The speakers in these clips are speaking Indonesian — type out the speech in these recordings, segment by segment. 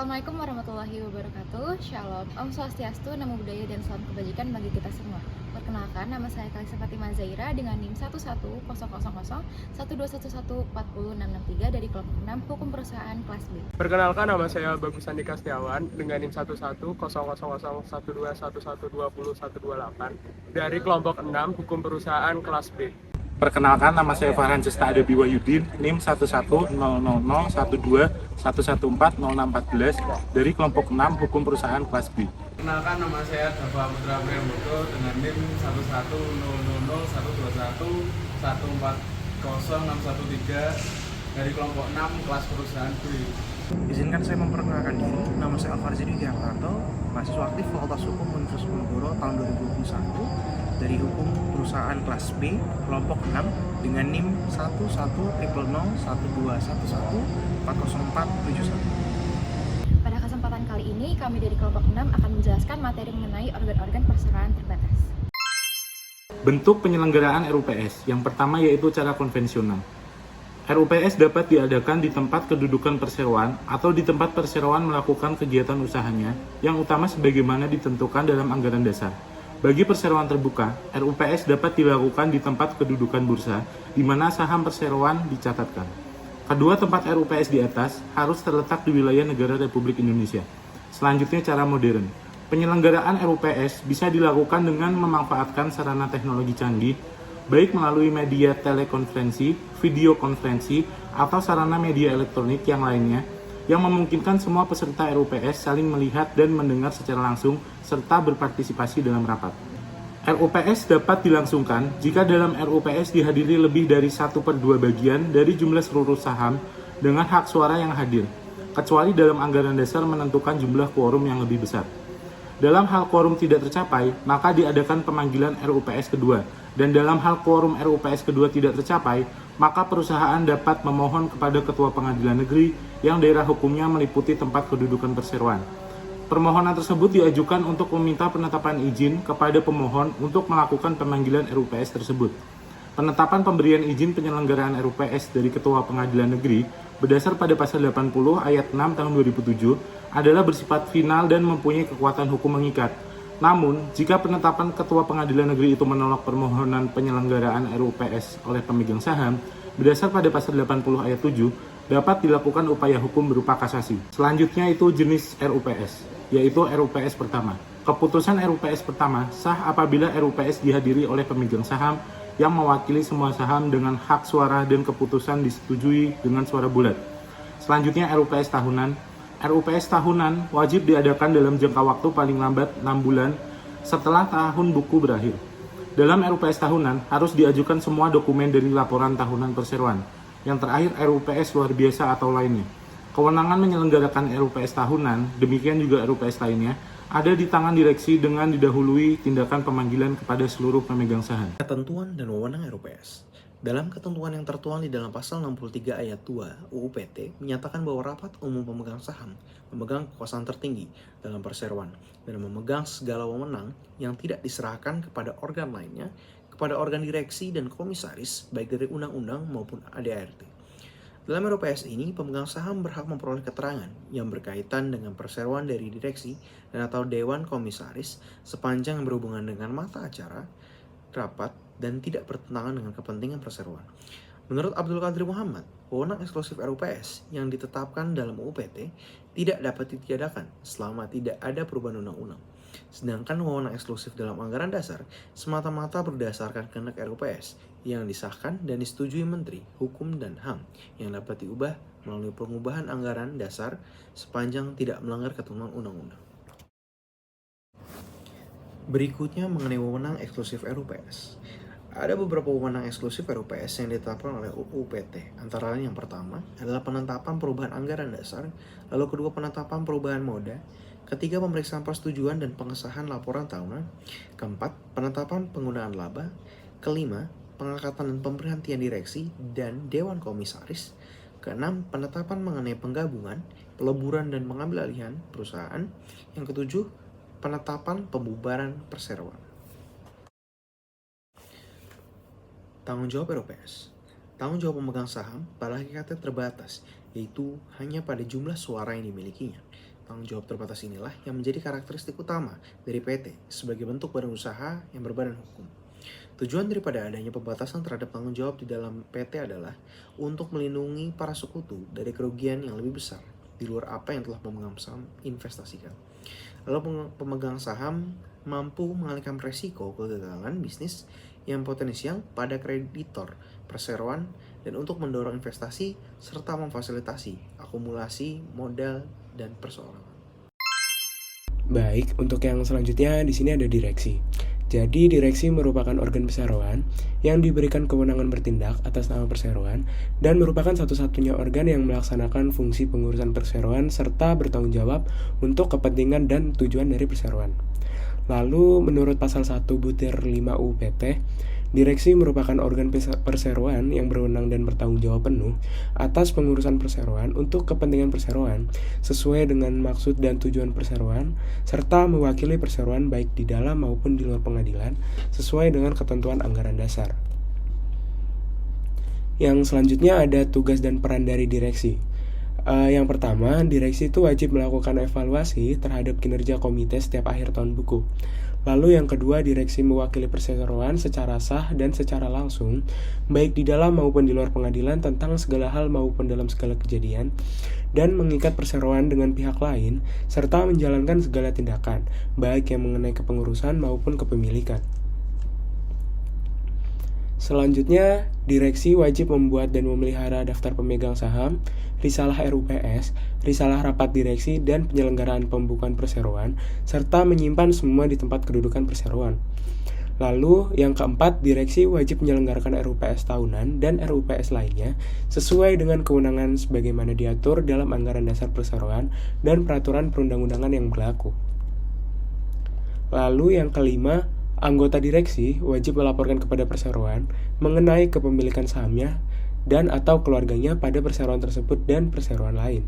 Assalamualaikum warahmatullahi wabarakatuh. Shalom, Om Swastiastu, Namo Buddhaya, dan salam kebajikan bagi kita semua. Perkenalkan, nama saya Kalisa Fatimah Zaira dengan NIM 1100012114063 dari kelompok 6 Hukum Perusahaan kelas B. Perkenalkan, nama saya Bagus Andika Setiawan dengan NIM 110001112112018 dari kelompok 6 Hukum Perusahaan kelas B. Perkenalkan, nama saya Farhan Cesta Adabi Wahyudin, NIM 1100011140614 dari kelompok 6 Hukum Perusahaan kelas B. Perkenalkan, nama saya Dava Putra Priambodo dengan NIM 110001112140613 dari kelompok 6 kelas perusahaan B. Izinkan saya memperkenalkan diri. Nama saya Alfarzidi Diartanto, mahasiswa aktif Fakultas Hukum Universitas Diponegoro tahun 2021 dari Hukum Perusahaan kelas B, kelompok 6 dengan NIM 1100012114047. Pada kesempatan kali ini, kami dari kelompok 6 akan menjelaskan materi mengenai organ-organ perseroan terbatas. Bentuk penyelenggaraan RUPS. Yang pertama yaitu cara konvensional. RUPS dapat diadakan di tempat kedudukan perseroan atau di tempat perseroan melakukan kegiatan usahanya yang utama sebagaimana ditentukan dalam anggaran dasar. Bagi perseroan terbuka, RUPS dapat dilakukan di tempat kedudukan bursa di mana saham perseroan dicatatkan. Kedua tempat RUPS di atas harus terletak di wilayah negara Republik Indonesia. Selanjutnya, cara modern. Penyelenggaraan RUPS bisa dilakukan dengan memanfaatkan sarana teknologi canggih, baik melalui media telekonferensi, video konferensi, atau sarana media elektronik yang lainnya, yang memungkinkan semua peserta RUPS saling melihat dan mendengar secara langsung serta berpartisipasi dalam rapat. RUPS dapat dilangsungkan jika dalam RUPS dihadiri lebih dari 1/2 bagian dari jumlah seluruh saham dengan hak suara yang hadir, kecuali dalam anggaran dasar menentukan jumlah quorum yang lebih besar. Dalam hal quorum tidak tercapai, maka diadakan pemanggilan RUPS kedua, dan dalam hal quorum RUPS kedua tidak tercapai, maka perusahaan dapat memohon kepada Ketua Pengadilan Negeri yang daerah hukumnya meliputi tempat kedudukan perseroan. Permohonan tersebut diajukan untuk meminta penetapan izin kepada pemohon untuk melakukan pemanggilan RUPS tersebut. Penetapan pemberian izin penyelenggaraan RUPS dari Ketua Pengadilan Negeri berdasar pada pasal 80 ayat 6 tahun 2007 adalah bersifat final dan mempunyai kekuatan hukum mengikat. Namun, jika penetapan Ketua Pengadilan Negeri itu menolak permohonan penyelenggaraan RUPS oleh pemegang saham, berdasar pada pasal 80 ayat 7, dapat dilakukan upaya hukum berupa kasasi. Selanjutnya itu jenis RUPS, yaitu RUPS pertama. Keputusan RUPS pertama sah apabila RUPS dihadiri oleh pemegang saham yang mewakili semua saham dengan hak suara dan keputusan disetujui dengan suara bulat. Selanjutnya RUPS tahunan. RUPS tahunan wajib diadakan dalam jangka waktu paling lambat 6 bulan setelah tahun buku berakhir. Dalam RUPS tahunan harus diajukan semua dokumen dari laporan tahunan perseroan. Yang terakhir RUPS luar biasa atau lainnya. Kewenangan menyelenggarakan RUPS tahunan, demikian juga RUPS lainnya, ada di tangan direksi dengan didahului tindakan pemanggilan kepada seluruh pemegang saham. Ketentuan dan wewenang RUPS. Dalam ketentuan yang tertuang di dalam pasal 63 ayat 2 UU PT menyatakan bahwa rapat umum pemegang saham memegang kekuasaan tertinggi dalam perseroan dan memegang segala wewenang yang tidak diserahkan kepada organ lainnya, kepada organ direksi dan komisaris baik dari undang-undang maupun ADART. Dalam RUPS ini, pemegang saham berhak memperoleh keterangan yang berkaitan dengan perseroan dari direksi dan atau dewan komisaris sepanjang yang berhubungan dengan mata acara, rapat, dan tidak bertentangan dengan kepentingan perseroan. Menurut Abdul Qadir Muhammad, wewenang eksklusif RUPS yang ditetapkan dalam UU PT tidak dapat ditiadakan selama tidak ada perubahan undang-undang. Sedangkan wewenang eksklusif dalam anggaran dasar semata-mata berdasarkan kehendak RUPS yang disahkan dan disetujui Menteri Hukum dan HAM yang dapat diubah melalui pengubahan anggaran dasar sepanjang tidak melanggar ketentuan undang-undang. Berikutnya mengenai wewenang eksklusif RUPS. Ada beberapa wewenang eksklusif RUPS yang ditetapkan oleh UU PT. Antara lain yang pertama adalah penetapan perubahan anggaran dasar, lalu kedua penetapan perubahan moda, ketiga pemeriksaan persetujuan dan pengesahan laporan tahunan, keempat penetapan penggunaan laba, kelima pengangkatan dan pemberhentian direksi dan dewan komisaris, keenam penetapan mengenai penggabungan, peleburan dan pengambil alihan perusahaan, yang ketujuh penetapan pembubaran perseroan. Tanggung jawab RUPS. Tanggung jawab pemegang saham pada hakikatnya terbatas, yaitu hanya pada jumlah suara yang dimilikinya. Tanggung jawab terbatas inilah yang menjadi karakteristik utama dari PT sebagai bentuk badan usaha yang berbadan hukum. Tujuan daripada adanya pembatasan terhadap tanggung jawab di dalam PT adalah untuk melindungi para sekutu dari kerugian yang lebih besar di luar apa yang telah pemegang saham investasikan. Lalu pemegang saham mampu mengalihkan resiko kegagalan bisnis yang potensial pada kreditor perseroan dan untuk mendorong investasi serta memfasilitasi akumulasi modal dan perseorangan. Baik, untuk yang selanjutnya di sini ada direksi. Jadi, direksi merupakan organ perseroan yang diberikan kewenangan bertindak atas nama perseroan dan merupakan satu-satunya organ yang melaksanakan fungsi pengurusan perseroan serta bertanggung jawab untuk kepentingan dan tujuan dari perseroan. Lalu, menurut pasal 1 butir 5 UU PT, direksi merupakan organ perseroan yang berwenang dan bertanggung jawab penuh atas pengurusan perseroan untuk kepentingan perseroan sesuai dengan maksud dan tujuan perseroan serta mewakili perseroan baik di dalam maupun di luar pengadilan sesuai dengan ketentuan anggaran dasar. Yang selanjutnya ada tugas dan peran dari direksi. Yang pertama, direksi itu wajib melakukan evaluasi terhadap kinerja komite setiap akhir tahun buku. Lalu yang kedua, direksi mewakili perseroan secara sah dan secara langsung, baik di dalam maupun di luar pengadilan tentang segala hal maupun dalam segala kejadian, dan mengikat perseroan dengan pihak lain, serta menjalankan segala tindakan, baik yang mengenai kepengurusan maupun kepemilikan. Selanjutnya, direksi wajib membuat dan memelihara daftar pemegang saham, risalah RUPS, risalah rapat direksi, dan penyelenggaraan pembukaan perseroan, serta menyimpan semua di tempat kedudukan perseroan. Lalu, yang keempat, direksi wajib menyelenggarakan RUPS tahunan dan RUPS lainnya sesuai dengan kewenangan sebagaimana diatur dalam anggaran dasar perseroan dan peraturan perundang-undangan yang berlaku. Lalu, yang kelima, anggota direksi wajib melaporkan kepada perseroan mengenai kepemilikan sahamnya dan atau keluarganya pada perseroan tersebut dan perseroan lain.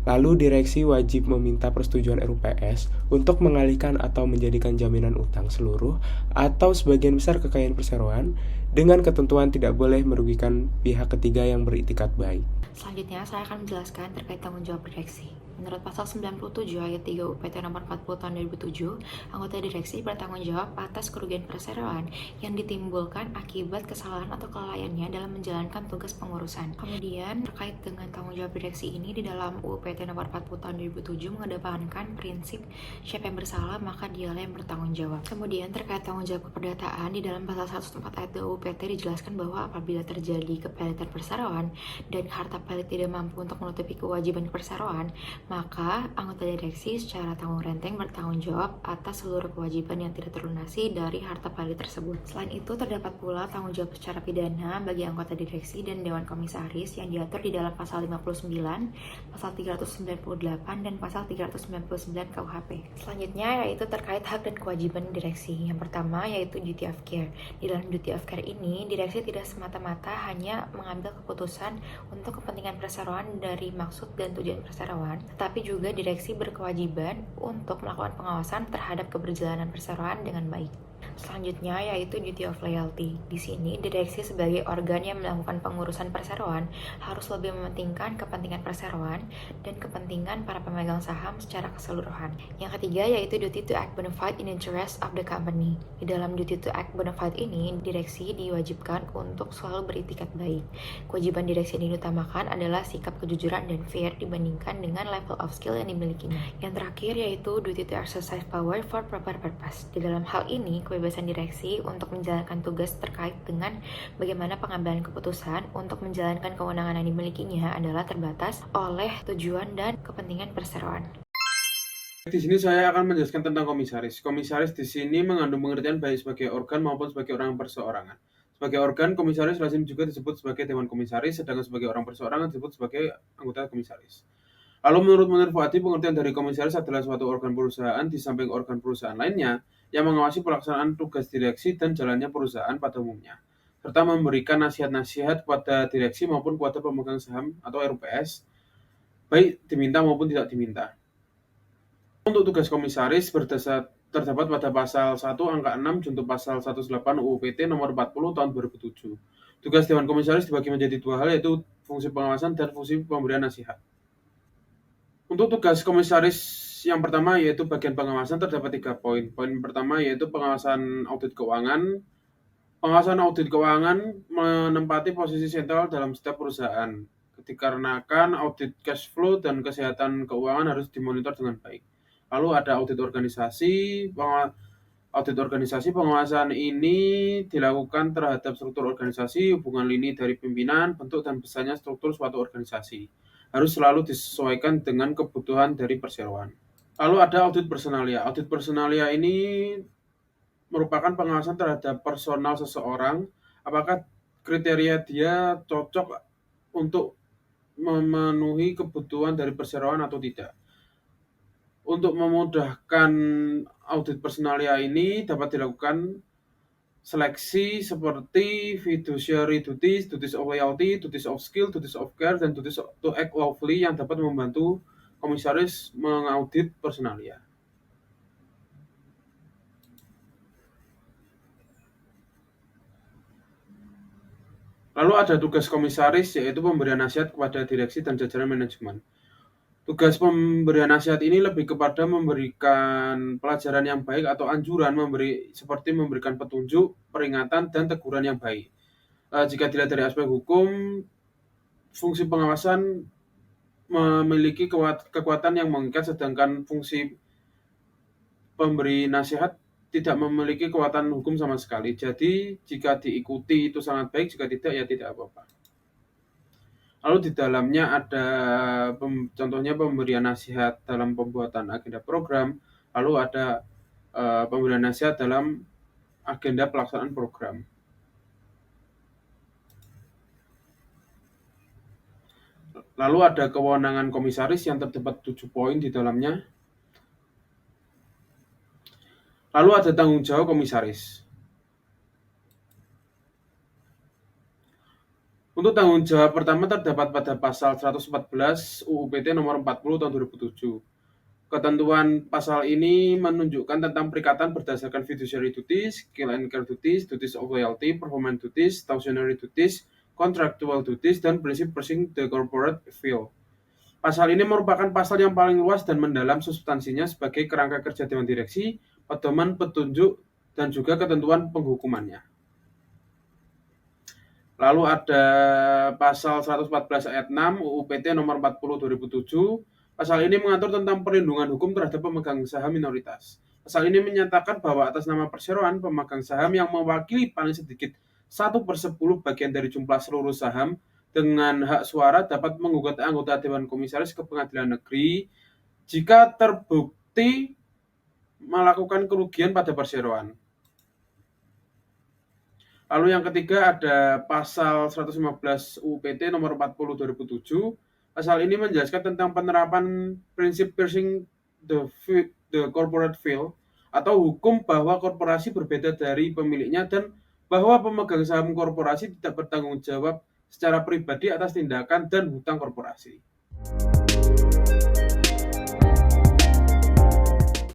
Lalu direksi wajib meminta persetujuan RUPS untuk mengalihkan atau menjadikan jaminan utang seluruh atau sebagian besar kekayaan perseroan dengan ketentuan tidak boleh merugikan pihak ketiga yang beritikat baik. Selanjutnya, saya akan menjelaskan terkait tanggung jawab direksi. Menurut pasal 97 ayat 3 UPT nomor 40 tahun 2007, anggota direksi bertanggung jawab atas kerugian perseroan yang ditimbulkan akibat kesalahan atau kelalaiannya dalam menjalankan tugas pengurusan. Kemudian, terkait dengan tanggung jawab direksi ini di dalam UPT nomor 40 tahun 2007 mengedepankan prinsip siapa yang bersalah maka dialah yang bertanggung jawab. Kemudian, terkait tanggung jawab keperdataan di dalam pasal 104 ayat 2 UPT dijelaskan bahwa apabila terjadi kepelitan perseroan dan harta pelit tidak mampu untuk menutupi kewajiban perseroan, maka anggota direksi secara tanggung renteng bertanggung jawab atas seluruh kewajiban yang tidak terlunasi dari harta pelit tersebut. Selain itu, terdapat pula tanggung jawab secara pidana bagi anggota direksi dan dewan komisaris yang diatur di dalam pasal 59, pasal 398, dan pasal 399 KUHP. Selanjutnya yaitu terkait hak dan kewajiban direksi. Yang pertama yaitu duty of care. Di dalam duty of care ini, direksi tidak semata-mata hanya mengambil keputusan untuk kepentingan perseroan dari maksud dan tujuan perseroan, tetapi juga direksi berkewajiban untuk melakukan pengawasan terhadap keberjalanan perseroan dengan baik. Selanjutnya yaitu duty of loyalty. Di sini direksi sebagai organ yang melakukan pengurusan perseroan harus lebih mementingkan kepentingan perseroan dan kepentingan para pemegang saham secara keseluruhan. Yang ketiga yaitu duty to act bona fide in interest of the company. Di dalam duty to act bona fide ini, direksi diwajibkan untuk selalu beritikat baik. Kewajiban direksi yang diutamakan adalah sikap kejujuran dan fair dibandingkan dengan level of skill yang dimilikinya. Yang terakhir yaitu duty to exercise power for proper purpose. Di dalam hal ini, kebebasan direksi untuk menjalankan tugas terkait dengan bagaimana pengambilan keputusan untuk menjalankan kewenangan yang dimilikinya adalah terbatas oleh tujuan dan kepentingan perseroan. Di sini saya akan menjelaskan tentang komisaris. Komisaris di sini mengandung pengertian baik sebagai organ maupun sebagai orang perseorangan. Sebagai organ, komisaris lazim juga disebut sebagai dewan komisaris, sedangkan sebagai orang perseorangan disebut sebagai anggota komisaris. Lalu menurut Munir Fuadi, pengertian dari komisaris adalah suatu organ perusahaan di samping organ perusahaan lainnya yang mengawasi pelaksanaan tugas direksi dan jalannya perusahaan pada umumnya, serta memberikan nasihat-nasihat kepada direksi maupun kepada pemegang saham atau RUPS, baik diminta maupun tidak diminta. Untuk tugas komisaris terdapat pada pasal 1 angka 6 junto pasal 18 UU PT nomor 40 tahun 2007. Tugas Dewan Komisaris dibagi menjadi dua hal, yaitu fungsi pengawasan dan fungsi pemberian nasihat. Untuk tugas komisaris yang pertama yaitu bagian pengawasan terdapat 3 poin. Poin pertama yaitu pengawasan audit keuangan. Pengawasan audit keuangan menempati posisi sentral dalam setiap perusahaan, dikarenakan audit cash flow dan kesehatan keuangan harus dimonitor dengan baik. Lalu ada audit organisasi. Pengawasan ini dilakukan terhadap struktur organisasi, hubungan lini dari pimpinan, bentuk dan besarnya struktur suatu organisasi. Harus selalu disesuaikan dengan kebutuhan dari perseroan. Lalu ada audit personalia. Audit personalia ini merupakan pengawasan terhadap personal seseorang, apakah kriteria dia cocok untuk memenuhi kebutuhan dari perseroan atau tidak. Untuk memudahkan audit personalia ini dapat dilakukan seleksi seperti fiduciary duties, duties of loyalty, duties of skill, duties of care, dan duties to act lawfully yang dapat membantu komisaris mengaudit personalia. Lalu ada tugas komisaris, yaitu pemberian nasihat kepada direksi dan jajaran manajemen. Tugas pemberian nasihat ini lebih kepada memberikan pelajaran yang baik atau anjuran, seperti memberikan petunjuk, peringatan, dan teguran yang baik. Jika dilihat dari aspek hukum, fungsi pengawasan memiliki kekuatan yang mengikat, sedangkan fungsi pemberi nasihat tidak memiliki kekuatan hukum sama sekali. Jadi jika diikuti itu sangat baik, jika tidak ya tidak apa-apa. Lalu di dalamnya ada contohnya pemberian nasihat dalam pembuatan agenda program, lalu ada pemberian nasihat dalam agenda pelaksanaan program. Lalu ada kewenangan komisaris yang terdapat 7 poin di dalamnya. Lalu ada tanggung jawab komisaris. Untuk tanggung jawab pertama terdapat pada pasal 114 UU PT nomor 40 tahun 2007. Ketentuan pasal ini menunjukkan tentang perikatan berdasarkan fiduciary duties, skill and care duties, duties of loyalty, performance duties, stationary duties, contractual duties, dan prinsip pushing the corporate field. Pasal ini merupakan pasal yang paling luas dan mendalam substansinya sebagai kerangka kerja Dewan Direksi, pedoman petunjuk, dan juga ketentuan penghukumannya. Lalu ada pasal 114 ayat 6 UU PT nomor 40 2007. Pasal ini mengatur tentang perlindungan hukum terhadap pemegang saham minoritas. Pasal ini menyatakan bahwa atas nama perseroan, pemegang saham yang mewakili paling sedikit 1/10 bagian dari jumlah seluruh saham dengan hak suara dapat menggugat anggota Dewan Komisaris ke Pengadilan Negeri jika terbukti melakukan kerugian pada perseroan. Lalu yang ketiga ada pasal 115 UU PT nomor 40 2007. Pasal ini menjelaskan tentang penerapan prinsip piercing the corporate veil atau hukum bahwa korporasi berbeda dari pemiliknya dan bahwa pemegang saham korporasi tidak bertanggung jawab secara pribadi atas tindakan dan hutang korporasi.